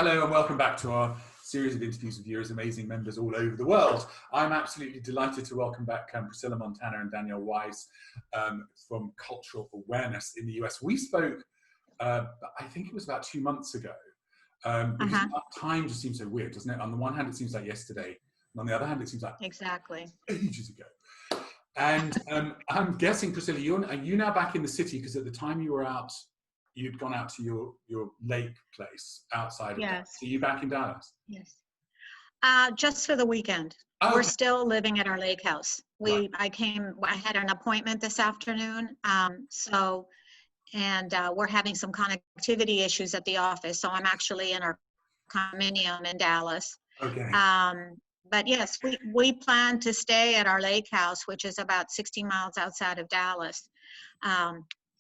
Hello and welcome back to our series of interviews with viewers, amazing members all over the world. I'm absolutely delighted to welcome back Priscilla Montana and Danielle Wise from Cultural Awareness in the US. We spoke, I think it was about 2 months ago, because time just seems so weird, doesn't it? On the one hand, it seems like yesterday, and on the other hand, it seems like ages ago. And I'm guessing, Priscilla, are you now back in the city? Because at the time you were out, you'd gone out to your lake place outside of Dallas. So you back in Dallas? Yes. Just for the weekend. Oh, we're still living at our lake house. Right. I had an appointment this afternoon. We're having some connectivity issues at the office. So I'm actually in our condominium in Dallas. Okay. But yes, we plan to stay at our lake house, which is about 60 miles outside of Dallas.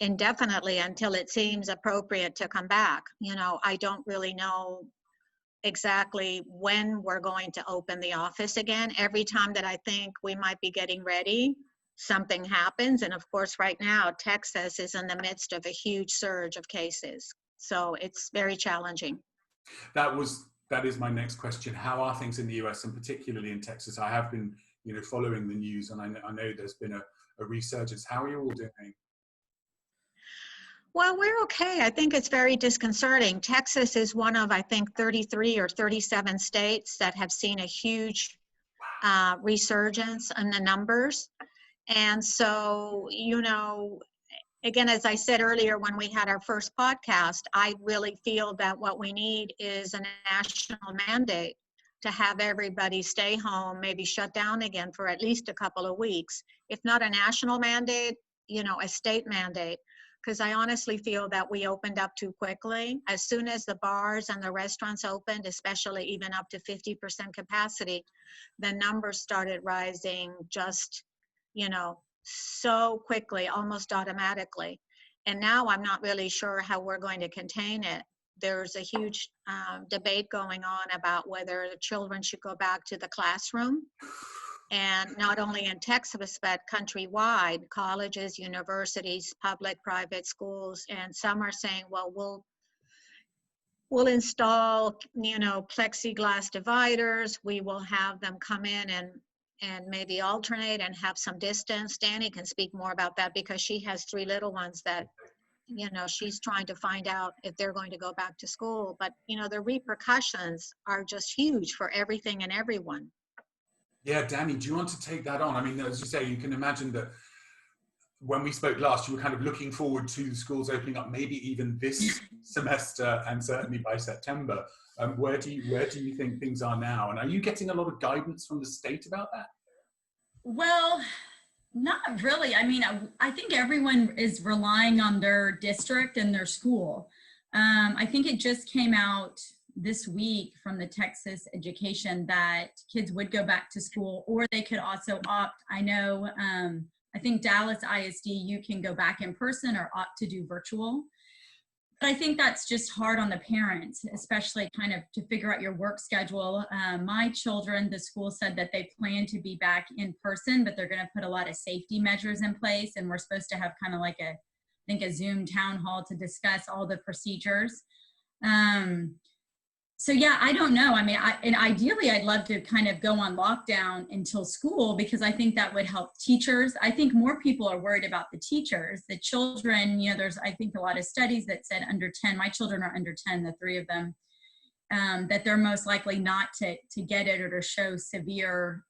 Indefinitely until it seems appropriate to come back. You know, I don't really know exactly when we're going to open the office again. Every time that I think we might be getting ready, something happens. And of course, right now, Texas is in the midst of a huge surge of cases. So it's very challenging. That is my next question. How are things in the US and particularly in Texas? I have been, following the news, and I know there's been a resurgence. How are you all doing? Well, we're okay. I think it's very disconcerting. Texas is one of, I think, 33 or 37 states that have seen a huge resurgence in the numbers. And so, again, as I said earlier when we had our first podcast, I really feel that what we need is a national mandate to have everybody stay home, maybe shut down again for at least a couple of weeks. If not a national mandate, a state mandate. Because I honestly feel that we opened up too quickly. As soon as the bars and the restaurants opened, especially even up to 50% capacity, the numbers started rising just, so quickly, almost automatically. And now I'm not really sure how we're going to contain it. There's a huge debate going on about whether the children should go back to the classroom. And not only in Texas, but countrywide, colleges, universities, public, private schools, and some are saying, well, we'll install, plexiglass dividers. We will have them come in and maybe alternate and have some distance. Danny can speak more about that because she has 3 little ones that, she's trying to find out if they're going to go back to school. But, the repercussions are just huge for everything and everyone. Yeah, Danny, do you want to take that on? I mean, as you say, you can imagine that when we spoke last, you were kind of looking forward to schools opening up, maybe even this semester and certainly by September. Where do you think things are now? And are you getting a lot of guidance from the state about that? Well, not really. I mean, I think everyone is relying on their district and their school. I think it just came out this week from the Texas education that kids would go back to school, or they could also opt. I know, I think Dallas ISD, you can go back in person or opt to do virtual. But I think that's just hard on the parents, especially kind of to figure out your work schedule. My children, the school said that they plan to be back in person, but they're going to put a lot of safety measures in place. And we're supposed to have kind of like a Zoom town hall to discuss all the procedures. So yeah, I don't know. I mean, and ideally I'd love to kind of go on lockdown until school, because I think that would help teachers. I think more people are worried about the teachers. The children, there's, I think, a lot of studies that said under 10, my children are under 10, the 3 of them, that they're most likely not to get it or to show severe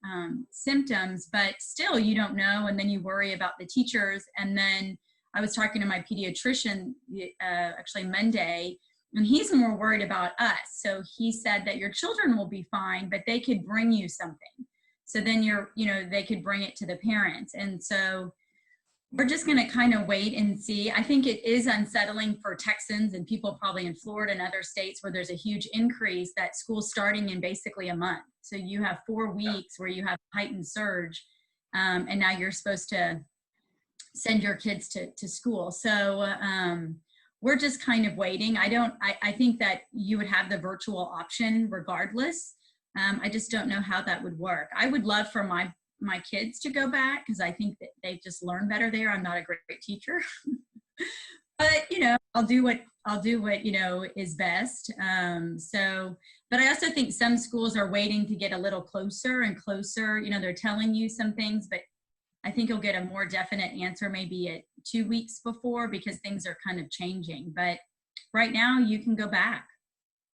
symptoms, but still you don't know. And then you worry about the teachers. And then I was talking to my pediatrician actually Monday, and he's more worried about us. So he said that your children will be fine, but they could bring you something. So then they could bring it to the parents. And so we're just gonna kind of wait and see. I think it is unsettling for Texans and people probably in Florida and other states where there's a huge increase, that school's starting in basically a month. So you have 4 weeks where you have heightened surge, and now you're supposed to send your kids to school. So, we're just kind of waiting. I think that you would have the virtual option regardless. I just don't know how that would work. I would love for my kids to go back because I think that they just learn better there. I'm not a great teacher. but I'll do what is best. But I also think some schools are waiting to get a little closer and closer. They're telling you some things, but I think you'll get a more definite answer maybe at 2 weeks before, because things are kind of changing. But right now you can go back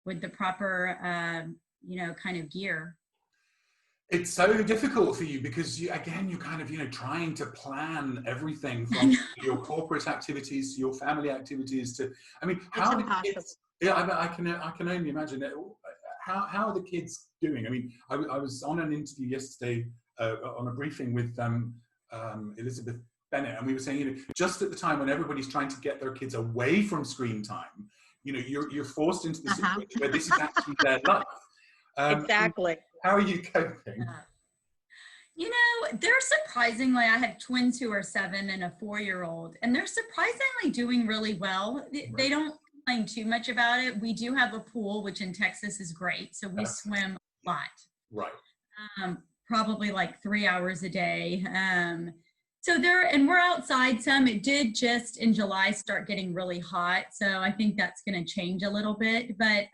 with the proper, kind of gear. It's so difficult for you because you're kind of, trying to plan everything from your corporate activities to your family activities to, how are the kids? Yeah, I can only imagine it. How are the kids doing? I was on an interview yesterday on a briefing with Elizabeth Bennett, and we were saying, just at the time when everybody's trying to get their kids away from screen time, you're forced into this situation where this is actually their life. Exactly. How are you coping? They're surprisingly, I have twins who are 7 and a 4-year-old, and they're surprisingly doing really well. They don't complain too much about it. We do have a pool, which in Texas is great. So we swim a lot. Right. Probably like 3 hours a day. And we're outside some. It did just in July start getting really hot. So I think that's going to change a little bit, but,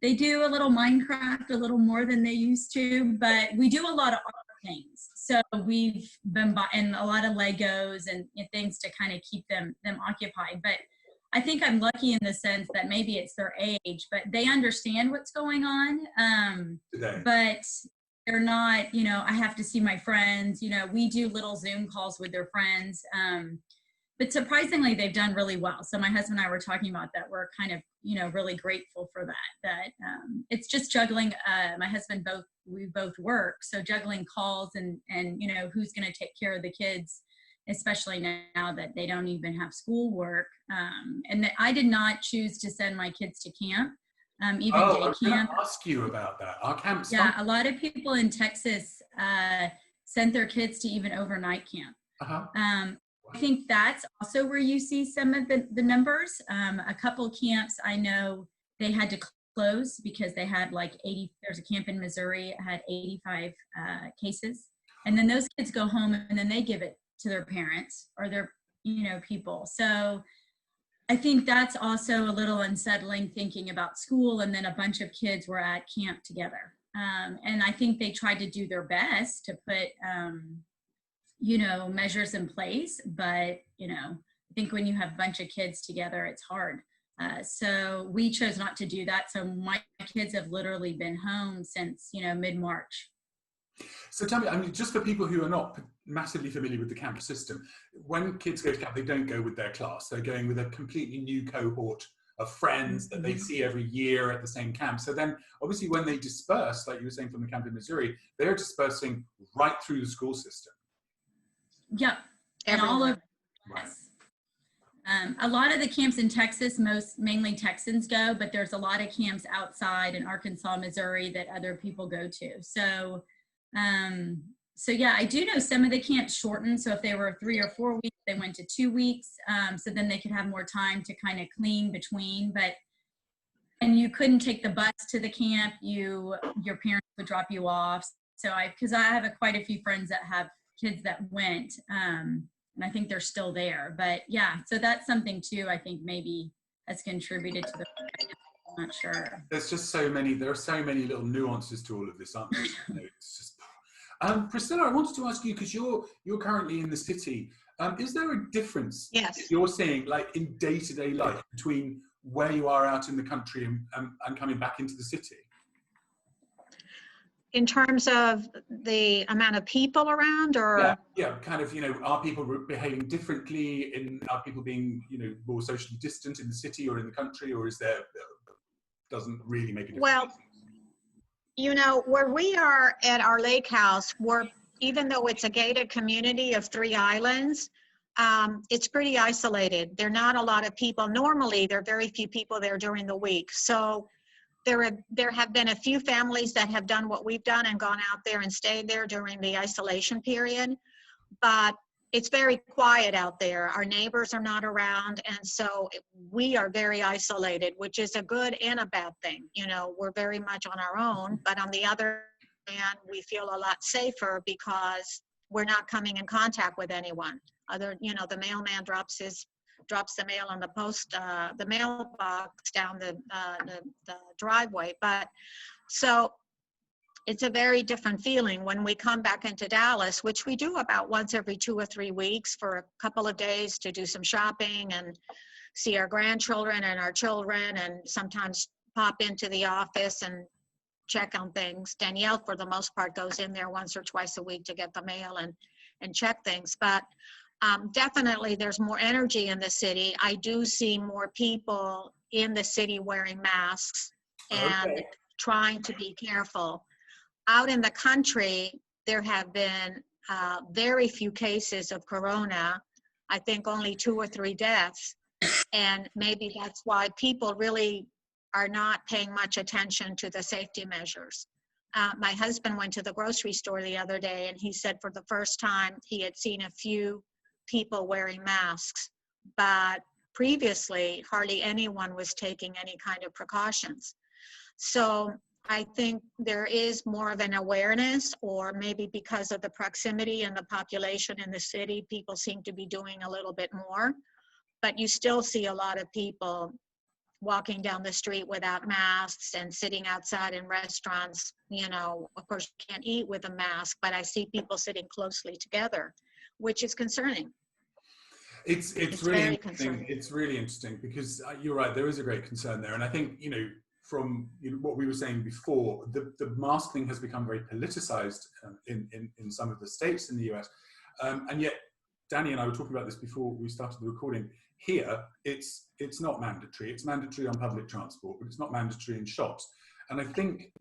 they do a little Minecraft, a little more than they used to, but we do a lot of art things. So we've been buying a lot of Legos and things to kind of keep them occupied. But I think I'm lucky in the sense that maybe it's their age, but they understand what's going on. But they're not, I have to see my friends, we do little Zoom calls with their friends. But surprisingly, they've done really well. So my husband and I were talking about that. We're kind of, really grateful for that. It's just juggling. My husband, we both work. So juggling calls and who's going to take care of the kids, especially now that they don't even have schoolwork. And that I did not choose to send my kids to camp, even day camp. I was going to ask you about that. Our camps. Yeah, a lot of people in Texas sent their kids to even overnight camp. I think that's also where you see some of the numbers. A couple camps I know they had to close because they had like 80, there's a camp in Missouri, had 85 cases. And then those kids go home and then they give it to their parents or their, people. So I think that's also a little unsettling thinking about school. And then a bunch of kids were at camp together. And I think they tried to do their best to put, measures in place, but, I think when you have a bunch of kids together, it's hard. So we chose not to do that. So my kids have literally been home since, mid-March. So tell me, just for people who are not massively familiar with the campus system, when kids go to camp, they don't go with their class. They're going with a completely new cohort of friends that they see every year at the same camp. So then obviously when they disperse, like you were saying from the camp in Missouri, they're dispersing right through the school system. Yep. And all of a lot of the camps in Texas, mainly Texans go, but there's a lot of camps outside in Arkansas, Missouri that other people go to. So, yeah, I do know some of the camps shortened. So if they were 3 or 4 weeks, they went to 2 weeks. So then they could have more time to kind of clean between, and you couldn't take the bus to the camp. Your parents would drop you off. So because I have quite a few friends that have kids that went, and I think they're still there. But yeah, so that's something too, I think maybe has contributed to the, I'm not sure. There are so many little nuances to all of this, aren't there? It's just, Priscilla, I wanted to ask you, because you're currently in the city, is there a difference you're seeing, like in day-to-day life, between where you are out in the country and coming back into the city? In terms of the amount of people around, or? Yeah, kind of, are people behaving differently? Are people being, more socially distant in the city or in the country, or doesn't really make a difference? Well, where we are at our lake house, even though it's a gated community of 3 islands, it's pretty isolated. There are not a lot of people. Normally, there are very few people there during the week. So there have been a few families that have done what we've done and gone out there and stayed there during the isolation period. But it's very quiet out there. Our neighbors are not around. And so we are very isolated, which is a good and a bad thing. We're very much on our own. But on the other hand, we feel a lot safer because we're not coming in contact with anyone. The mailman drops his drops the mail on the mailbox down the driveway. But so it's a very different feeling when we come back into Dallas, which we do about once every 2 or 3 weeks for a couple of days to do some shopping and see our grandchildren and our children, and sometimes pop into the office and check on things. Danielle, for the most part, goes in there once or twice a week to get the mail and check things. But definitely there's more energy in the city. I do see more people in the city wearing masks and trying to be careful. Out in the country, there have been very few cases of corona. I think only 2 or 3 deaths. And maybe that's why people really are not paying much attention to the safety measures. My husband went to the grocery store the other day, and he said for the first time he had seen a few people wearing masks, but previously hardly anyone was taking any kind of precautions. So I think there is more of an awareness, or maybe because of the proximity and the population in the city, people seem to be doing a little bit more. But you still see a lot of people walking down the street without masks and sitting outside in restaurants. You know, of course, you can't eat with a mask, but I see people sitting closely together, which is concerning. It's really very interesting. concerning. It's really interesting because you're right, there is a great concern there. And I think, you know, from what we were saying before, the mask thing has become very politicized in some of the states in the US. And yet, Danny and I were talking about this before we started the recording. Here, it's not mandatory. It's mandatory on public transport, but it's not mandatory in shops. And I think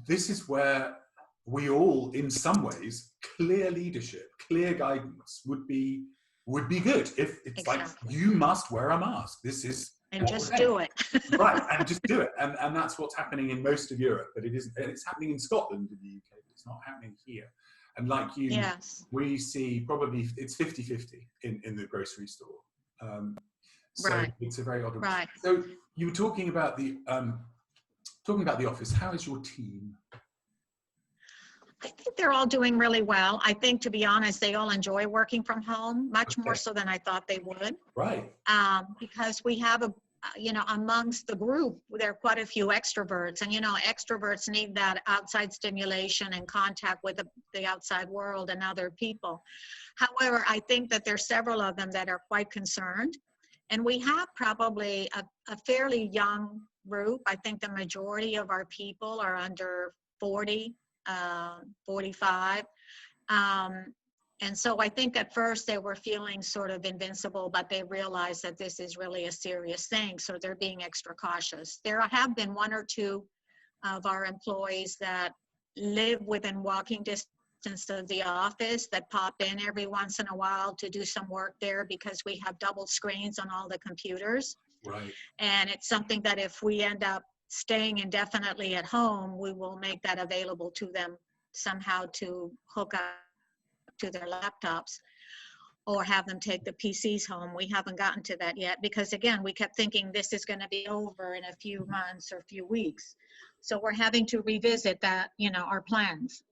this is where we all, in some ways, clear leadership, clear guidance would be good. If it's like, you must wear a mask. This is and just do it. Right, and just do it. And that's what's happening in most of Europe, but it isn't. And it's happening in Scotland, in the UK, but it's not happening here. And like you, we see probably it's 50-50 in the grocery store. So it's a very odd. Right. So you were talking about the office. How is your team? I think they're all doing really well. I think, to be honest, they all enjoy working from home much more so than I thought they would. Right. Because we have amongst the group, there are quite a few extroverts, and extroverts need that outside stimulation and contact with the outside world and other people. However, I think that there's several of them that are quite concerned, and we have probably a fairly young group. I think the majority of our people are under 40, 45. And so I think at first they were feeling sort of invincible, but they realized that this is really a serious thing. So they're being extra cautious. There have been 1 or 2 of our employees that live within walking distance of the office that pop in every once in a while to do some work there, because we have double screens on all the computers. Right. And it's something that if we end up staying indefinitely at home, we will make that available to them somehow to hook up to their laptops or have them take the PCs home. We haven't gotten to that yet because, again, we kept thinking this is going to be over in a few months or a few weeks. So we're having to revisit that, our plans.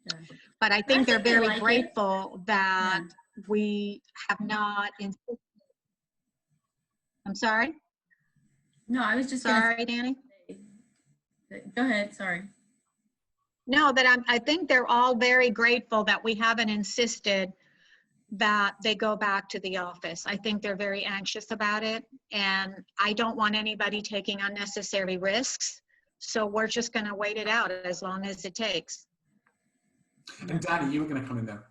Yeah. But I think they're very grateful that we have not insisted. I'm sorry? No, I was just sorry, Danny. Go ahead, sorry. No, that I think they're all very grateful that we haven't insisted that they go back to the office. I think they're very anxious about it, and I don't want anybody taking unnecessary risks. So we're just going to wait it out as long as it takes. And Danny, you were going to come in there.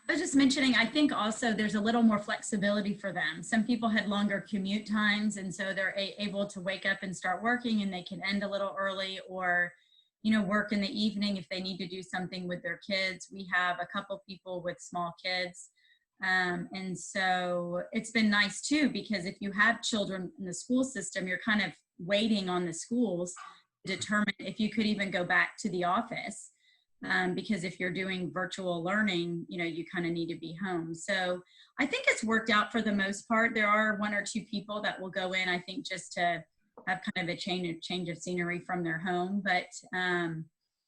I was just mentioning, I think also there's a little more flexibility for them. Some people had longer commute times, and so they're able to wake up and start working, and they can end a little early, or work in the evening if they need to do something with their kids. We have a couple people with small kids. And so it's been nice too, because if you have children in the school system, you're kind of waiting on the schools to determine if you could even go back to the office. Because if you're doing virtual learning, you kind of need to be home. So I think it's worked out for the most part. There are 1 or 2 people that will go in, I think, just to have kind of a change of scenery from their home. But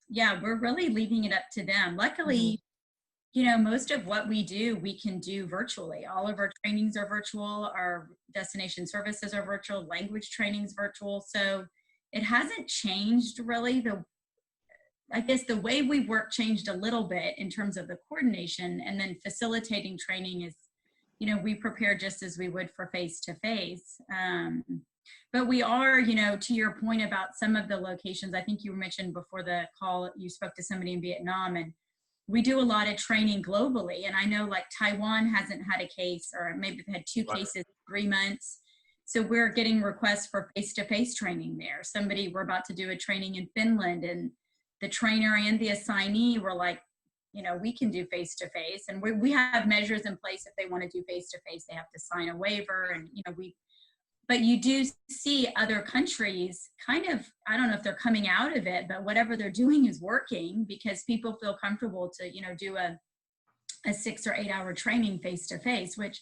yeah, we're really leaving it up to them. Luckily, most of what we do, we can do virtually. All of our trainings are virtual. Our destination services are virtual. Language trainings virtual. So it hasn't changed really. I guess the way we work changed a little bit in terms of the coordination, and then facilitating training is, we prepare just as we would for face-to-face. But we are, to your point about some of the locations, I think you mentioned before the call, you spoke to somebody in Vietnam, and we do a lot of training globally. And I know like Taiwan hasn't had a case, or maybe they've had 2 cases in 3 months. So we're getting requests for face-to-face training there. We're about to do a training in Finland, and the trainer and the assignee were like, we can do face-to-face, and we have measures in place. If they want to do face-to-face, they have to sign a waiver, and but you do see other countries kind of, I don't know if they're coming out of it, but whatever they're doing is working, because people feel comfortable to, do a 6 or 8 hour training face-to-face, which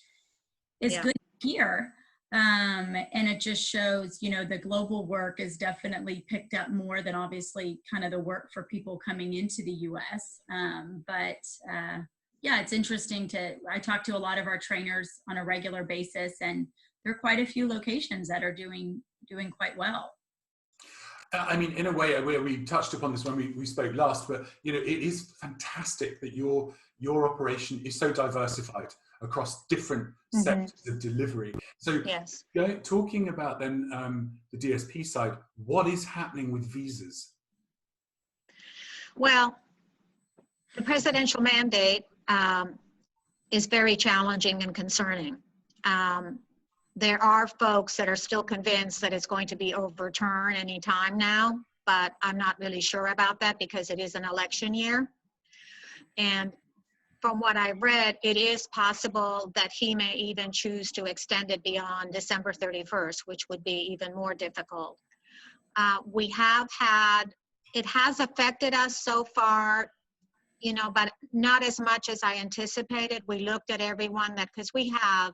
is good here. And it just shows, the global work is definitely picked up more than obviously kind of the work for people coming into the US. Yeah, it's interesting I talk to a lot of our trainers on a regular basis, and there are quite a few locations that are doing quite well. I mean, in a way, we touched upon this when we spoke last, but it is fantastic that your operation is so diversified across different sectors of delivery. So, yes. Talking about then the DSP side, what is happening with visas? Well, the presidential mandate is very challenging and concerning. There are folks that are still convinced that it's going to be overturned any time now, but I'm not really sure about that because it is an election year. And from what I read, it is possible that he may even choose to extend it beyond December 31st, which would be even more difficult. It has affected us so far, but not as much as I anticipated. We looked at everyone because we have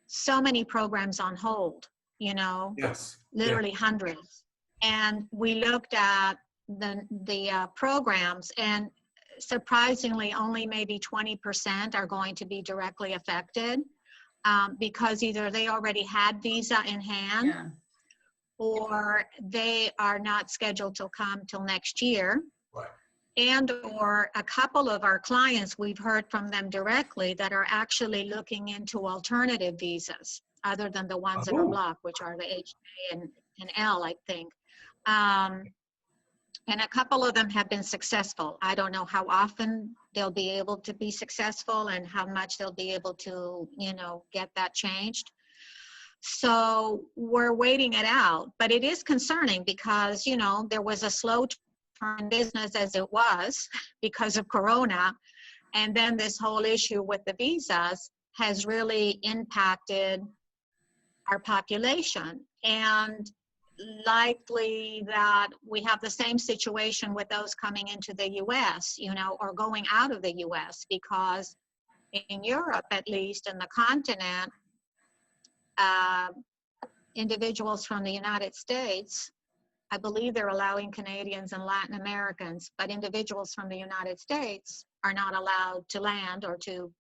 so many programs on hold, yes, literally hundreds. And we looked at the programs, and surprisingly, only maybe 20% are going to be directly affected because either they already had visa in hand or they are not scheduled to come till next year. Right. And or a couple of our clients, we've heard from them directly that are actually looking into alternative visas other than the ones that are blocked, which are the HA and L, I think. And a couple of them have been successful. I don't know how often they'll be able to be successful and how much they'll be able to, get that changed. So we're waiting it out, but it is concerning because, there was a slow turn business as it was because of Corona. And then this whole issue with the visas has really impacted our population. And likely that we have the same situation with those coming into the US, or going out of the US, because in Europe, at least in the continent, individuals from the United States, I believe they're allowing Canadians and Latin Americans, but individuals from the United States are not allowed to land or to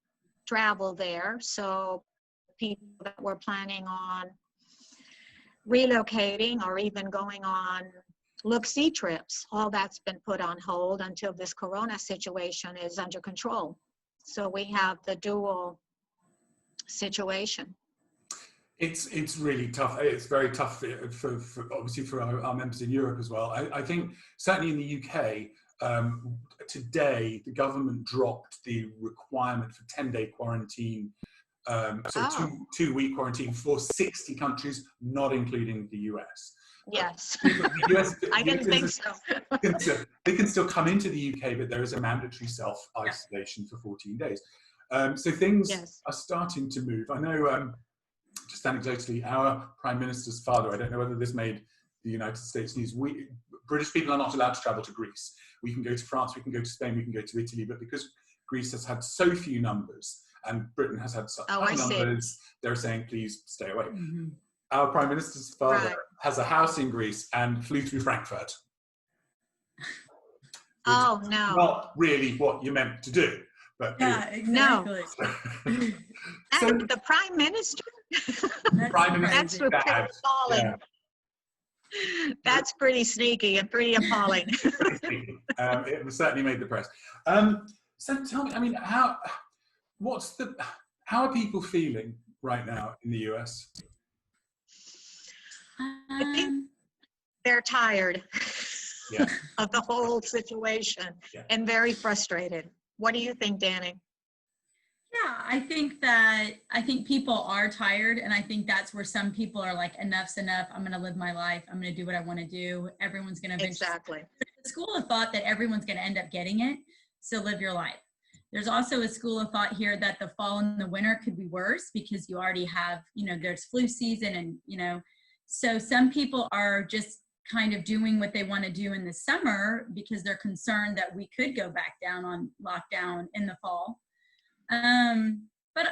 travel there. So people that were planning on relocating or even going on look-see trips, all that's been put on hold until this Corona situation is under control. So we have the dual situation. It's really tough. It's very tough for obviously for our members in Europe as well. I think certainly in the UK, today the government dropped the requirement for 10-day quarantine, two-week quarantine for 60 countries, not including the US. Yes, the US, I didn't think so. They can still come into the UK, but there is a mandatory self-isolation for 14 days. So things are starting to move. I know, just anecdotally, our Prime Minister's father, I don't know whether this made the United States news, British people are not allowed to travel to Greece. We can go to France, we can go to Spain, we can go to Italy, but because Greece has had so few numbers and Britain has had such high numbers, they're saying, please stay away. Mm-hmm. Our Prime Minister's father has a house in Greece and flew through Frankfurt. Oh, no. Not really what you're meant to do. But Yeah, exactly. So The prime minister? Prime Minister That's pretty dad, appalling. yeah. That's pretty sneaky and pretty appalling. Pretty sneaky. It certainly made the press. So tell me, I mean, how are people feeling right now in the US? I think they're tired Yeah. of the whole situation and very frustrated. What do you think, Danny? Yeah, I think people are tired, and I think that's where some people are like, enough's enough. I'm going to live my life. I'm going to do what I want to do. Everyone's going to eventually. Exactly. There's a school of thought that everyone's going to end up getting it. So live your life. There's also a school of thought here that the fall and the winter could be worse because you already have, there's flu season and, so some people are just kind of doing what they want to do in the summer because they're concerned that we could go back down on lockdown in the fall. But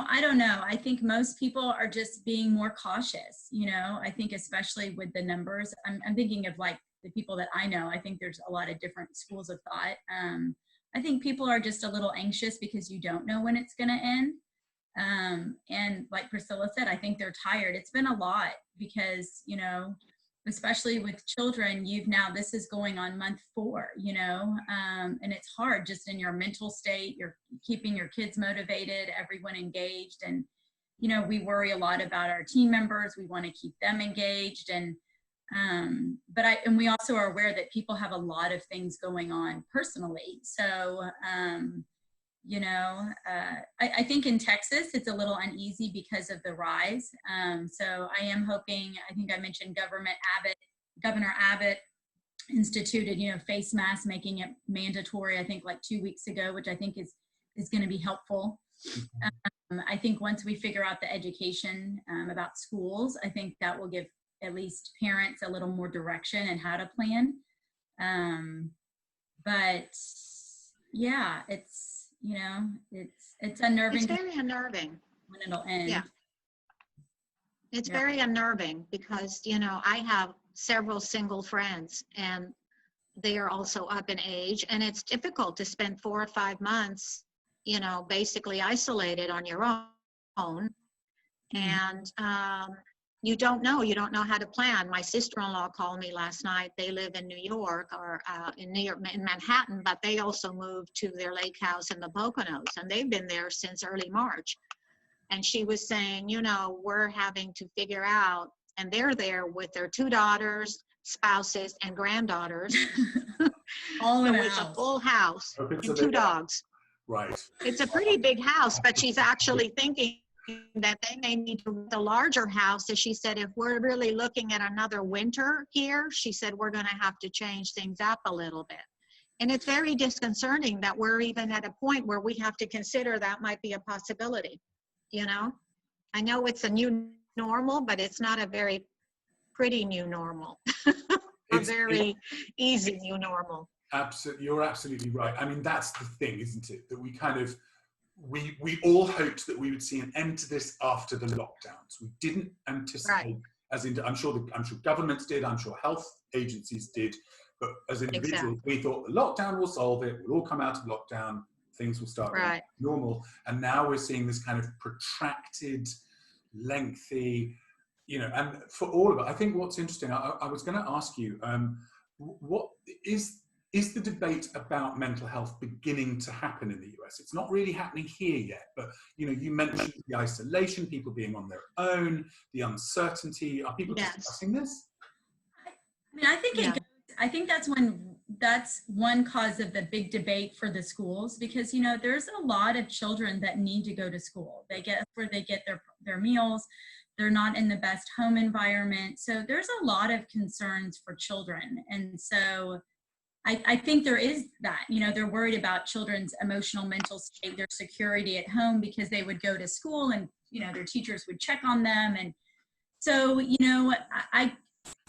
I don't know. I think most people are just being more cautious. I think especially with the numbers, I'm thinking of like the people that I know. I think there's a lot of different schools of thought. I think people are just a little anxious because you don't know when it's going to end. And like Priscilla said, I think they're tired. It's been a lot because, especially with children, this is going on month 4, and it's hard just in your mental state. You're keeping your kids motivated, everyone engaged. And, we worry a lot about our team members. We want to keep them engaged. And, we also are aware that people have a lot of things going on personally. So, I think in Texas, it's a little uneasy because of the rise. So I am hoping, I think I mentioned Governor Abbott instituted, face masks, making it mandatory, I think like 2 weeks ago, which I think is going to be helpful. I think once we figure out the education about schools, I think that will give at least parents a little more direction and how to plan. But yeah, it's unnerving. It's very unnerving When it'll end. Yeah. It's very unnerving because, I have several single friends and they are also up in age, and it's difficult to spend 4 or 5 months, basically isolated on your own. And you don't know how to plan. My sister-in-law called me last night. They live in New York or in Manhattan, but they also moved to their lake house in the Poconos, and they've been there since early March. And she was saying, we're having to figure out, and they're there with their 2 daughters, spouses, and granddaughters. All in so a it's house. a full house and 2 dogs. Right. It's a pretty big house, but she's actually thinking that they may need to rent a larger house. As she said, if we're really looking at another winter here, she said, we're going to have to change things up a little bit. And it's very disconcerting that we're even at a point where we have to consider that might be a possibility. I know it's a new normal, but it's not a very pretty new normal. A very easy new normal. Absolutely, you're absolutely right. I mean, that's the thing, isn't it? That we kind of we all hoped that we would see an end to this after the lockdowns. We didn't anticipate, I'm sure governments did, I'm sure health agencies did, but as individuals, we thought the lockdown will solve it. We'll all come out of lockdown, things will start being normal. And now we're seeing this kind of protracted, lengthy, and for all of it, I think what's interesting, I was going to ask you, what is the debate about mental health beginning to happen in the US? It's not really happening here yet, but you mentioned the isolation, people being on their own, the uncertainty. Are people discussing this? I mean, I think that's one cause of the big debate for the schools, because there's a lot of children that need to go to school. They get their meals. They're not in the best home environment. So there's a lot of concerns for children. And so I think there is that, they're worried about children's emotional, mental state, their security at home, because they would go to school and, their teachers would check on them. And so,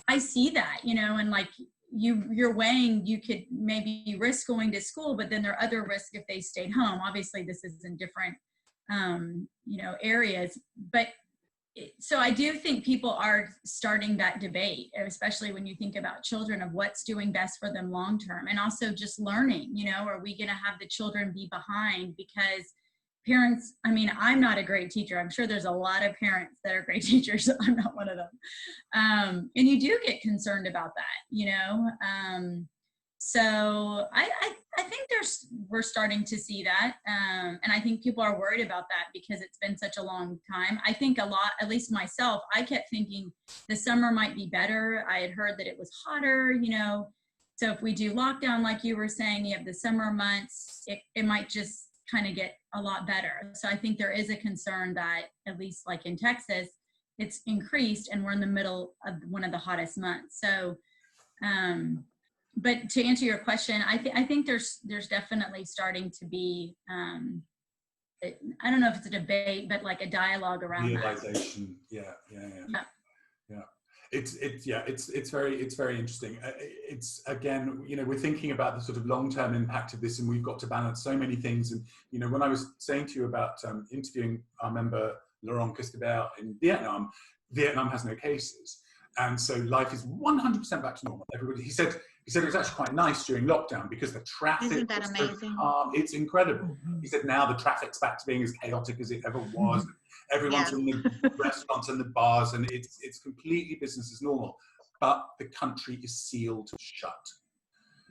I see that, and like you're weighing, you could maybe risk going to school, but then there are other risks if they stayed home. Obviously this is in different, areas, but so I do think people are starting that debate, especially when you think about children, of what's doing best for them long term, and also just learning, are we going to have the children be behind? Because parents, I mean, I'm not a great teacher. I'm sure there's a lot of parents that are great teachers. I'm not one of them. And you do get concerned about that, so I think we're starting to see that. And I think people are worried about that because it's been such a long time. I think a lot, at least myself, I kept thinking the summer might be better. I had heard that it was hotter, so if we do lockdown, like you were saying, you have the summer months, it might just kind of get a lot better. So I think there is a concern that, at least like in Texas, it's increased and we're in the middle of one of the hottest months. So, but to answer your question, I think there's definitely starting to be, I don't know if it's a debate, but like a dialogue around realization. that. Yeah. It's very interesting. It's, again, we're thinking about the sort of long-term impact of this, and we've got to balance so many things. And when I was saying to you about interviewing our member Laurent Custobert in Vietnam has no cases, and so life is 100% back to normal. Everybody, he said it was actually quite nice during lockdown because the traffic Isn't that was amazing? so calm. It's incredible. He said now the traffic's back to being as chaotic as it ever was. Everyone's in the restaurants and the bars, and it's completely business as normal. But the country is sealed shut.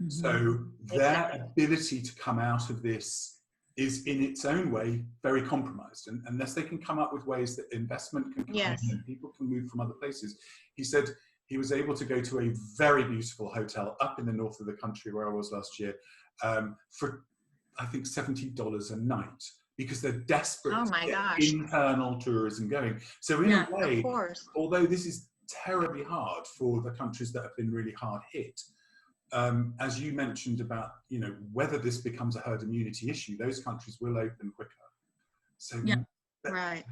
So their ability to come out of this is, in its own way, very compromised. And unless they can come up with ways that investment can come in and people can move from other places. He said he was able to go to a very beautiful hotel up in the north of the country where I was last year for, I think, $70 a night, because they're desperate to get internal tourism going. So in a way, although this is terribly hard for the countries that have been really hard hit, as you mentioned about, whether this becomes a herd immunity issue, those countries will open quicker. So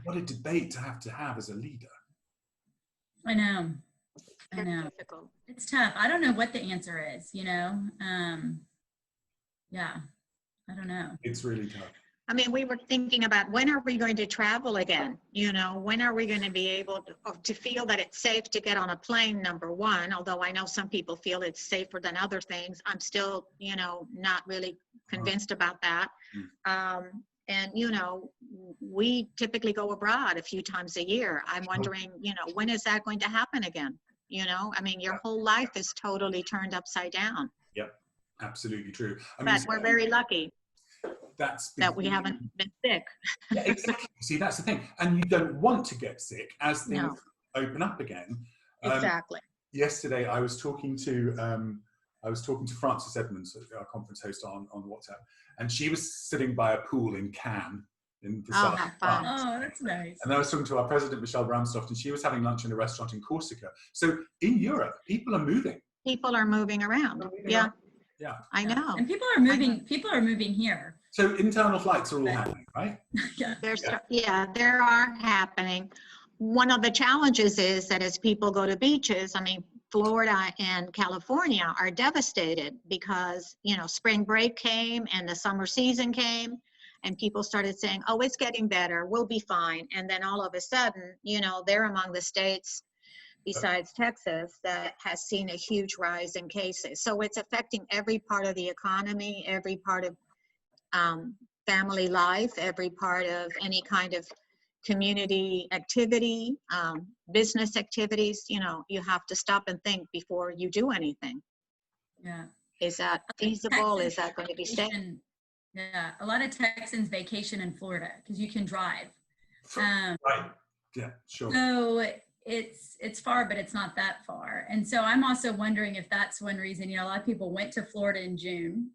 what a debate to have as a leader. I know. It's tough. I don't know what the answer is, I don't know. It's really tough. I mean, we were thinking about, when are we going to travel again? When are we going to be able to feel that it's safe to get on a plane, number one, although I know some people feel it's safer than other things. I'm still, not really convinced about that. And, we typically go abroad a few times a year. I'm wondering, when is that going to happen again? I mean, your whole life is totally turned upside down. Yep, absolutely true. But we're very lucky that we haven't been sick. Yeah, exactly. See, that's the thing. And you don't want to get sick as things open up again. Exactly. Yesterday, I was talking to Frances Edmonds, our conference host, on WhatsApp, and she was sitting by a pool in Cannes in the south of France. Oh, that's nice. And I was talking to our president, Michelle Bramstoft, and she was having lunch in a restaurant in Corsica. So in Europe, people are moving. People are moving around. Yeah. I know. And people are moving here. So internal flights are all happening, right? There are happening. One of the challenges is that as people go to beaches, I mean, Florida and California are devastated because, spring break came and the summer season came, and people started saying, oh, it's getting better, we'll be fine. And then all of a sudden, they're among the states besides Texas that has seen a huge rise in cases. So it's affecting every part of the economy, every part of family life, every part of any kind of community activity, business activities. You have to stop and think before you do anything. Yeah. Is that feasible? Is that going to be safe? Yeah, a lot of Texans vacation in Florida because you can drive. Right. Yeah, sure. So it's far, but it's not that far. And so I'm also wondering if that's one reason, a lot of people went to Florida in June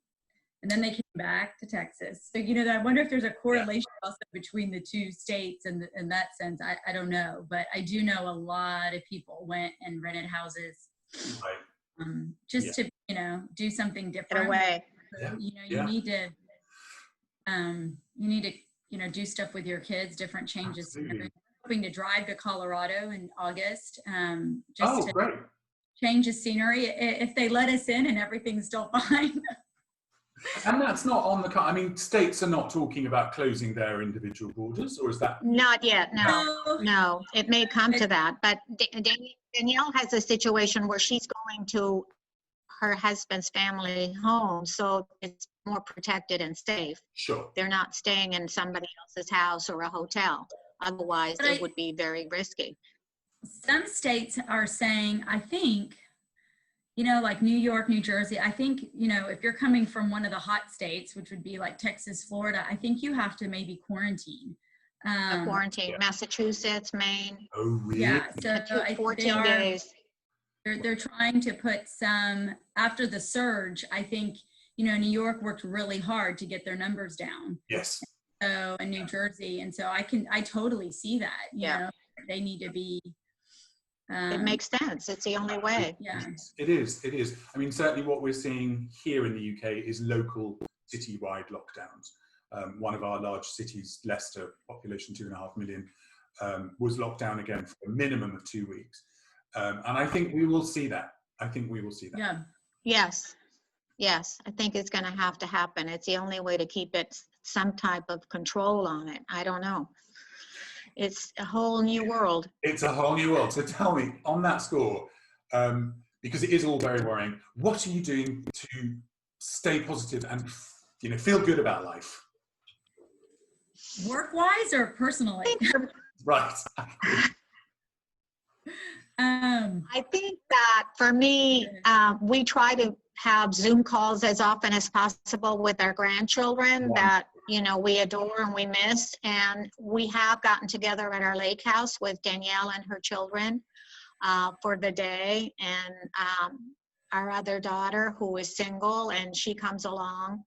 and then they came back to Texas. So, I wonder if there's a correlation also between the two states in that sense. I don't know, but I do know a lot of people went and rented houses just to, do something different. Get away. You need to, do stuff with your kids, different changes. I'm hoping to drive to Colorado in August, just to change the scenery if they let us in and everything's still fine. And that's not on the I mean, states are not talking about closing their individual borders, or is that? Not yet, no. No. No, it may come to that, but Danielle has a situation where she's going to her husband's family home, so it's more protected and safe. Sure. They're not staying in somebody else's house or a hotel. Otherwise, it would be very risky. Some states are saying, I think, you know, like New York, New Jersey, I think, you know, if you're coming from one of the hot states, which would be like Texas, Florida, I think you have to maybe quarantine. Quarantine, Massachusetts, Maine. Oh, really? Yeah, so 14 days. They're trying to put some, after the surge, I think, you know, New York worked really hard to get their numbers down. Yes. So, and New Jersey. And so I totally see that, you know, they need to be. It makes sense. It's the only way. Yeah. It is. It is. I mean, certainly what we're seeing here in the UK is local citywide lockdowns. One of our large cities, Leicester, population 2.5 million, was locked down again for a minimum of 2 weeks. And I think we will see that. Yeah. Yes. Yes. I think it's going to have to happen. It's the only way to keep it some type of control on it. I don't know. It's a whole new world. It's a whole new world. So tell me, on that score, because it is all very worrying, what are you doing to stay positive and, you know, feel good about life? Work-wise or personally? Right. I think that for me, we try to have Zoom calls as often as possible with our grandchildren that, you know, we adore and we miss. And we have gotten together at our lake house with Danielle and her children for the day. And our other daughter, who is single, and she comes along.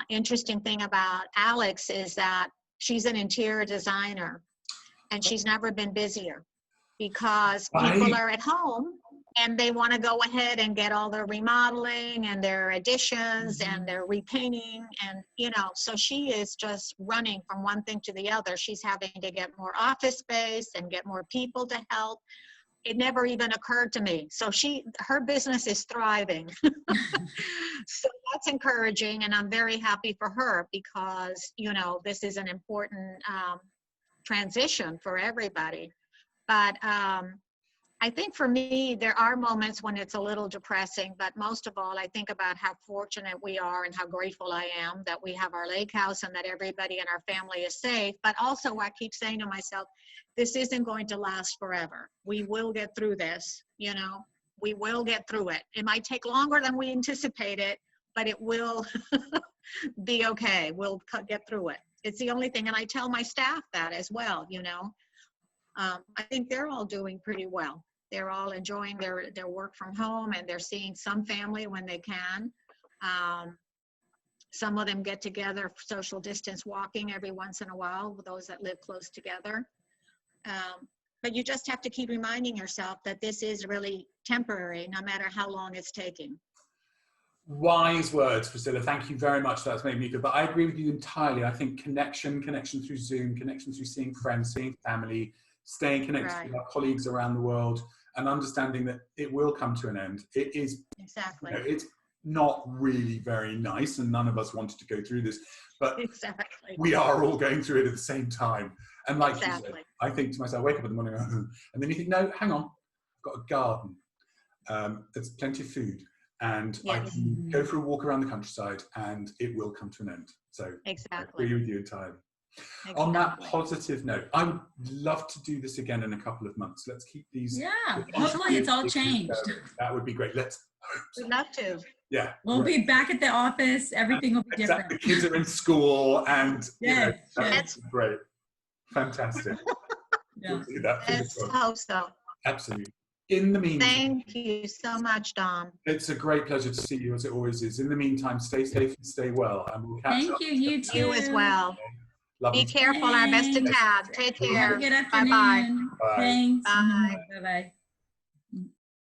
Interesting thing about Alex is that she's an interior designer and she's never been busier, because people are at home and they want to go ahead and get all their remodeling and their additions and their repainting, and, you know, so she is just running from one thing to the other. She's having to get more office space and get more people to help. It never even occurred to me. So her business is thriving. So that's encouraging, and I'm very happy for her, because, you know, this is an important transition for everybody. But I think for me, there are moments when it's a little depressing, but most of all, I think about how fortunate we are and how grateful I am that we have our lake house and that everybody in our family is safe. But also, I keep saying to myself, this isn't going to last forever. We will get through this, you know, we will get through it. It might take longer than we anticipated, but it will be okay. We'll get through it. It's the only thing. And I tell my staff that as well, you know. I think they're all doing pretty well. They're all enjoying their work from home, and they're seeing some family when they can. Some of them get together for social distance walking every once in a while with those that live close together. But you just have to keep reminding yourself that this is really temporary, no matter how long it's taking. Wise words, Priscilla. Thank you very much. That's made me good. But I agree with you entirely. I think connection through Zoom, connection through seeing friends, seeing family, staying connected with our colleagues around the world, and understanding that it will come to an end. It is, exactly. You know, it's not really very nice, and none of us wanted to go through this, but exactly. we are all going through it at the same time. And like exactly. you said, I think to myself, wake up in the morning, and then you think, no, hang on, I've got a garden. There's plenty of food, and I can go for a walk around the countryside, and it will come to an end. So exactly. I agree with you entirely. Exactly. On that positive note, I would love to do this again in a couple of months. Let's keep these. Yeah, hopefully it's all changed. That would be great. Let's hope so. We'd love to. Yeah. We'll be back at the office. Everything will be different. The kids are in school, and yes, you know, that's great. Fantastic. Yeah. We'll let's hope so. Absolutely. In the meantime, thank you so much, Dom. It's a great pleasure to see you, as it always is. In the meantime, stay safe and stay well, and we'll catch up. Thank you. You too. You as well. Lovely. Be careful. Our best to tab. Take care. Have a good afternoon. Bye-bye. Thanks. Bye. Bye-bye.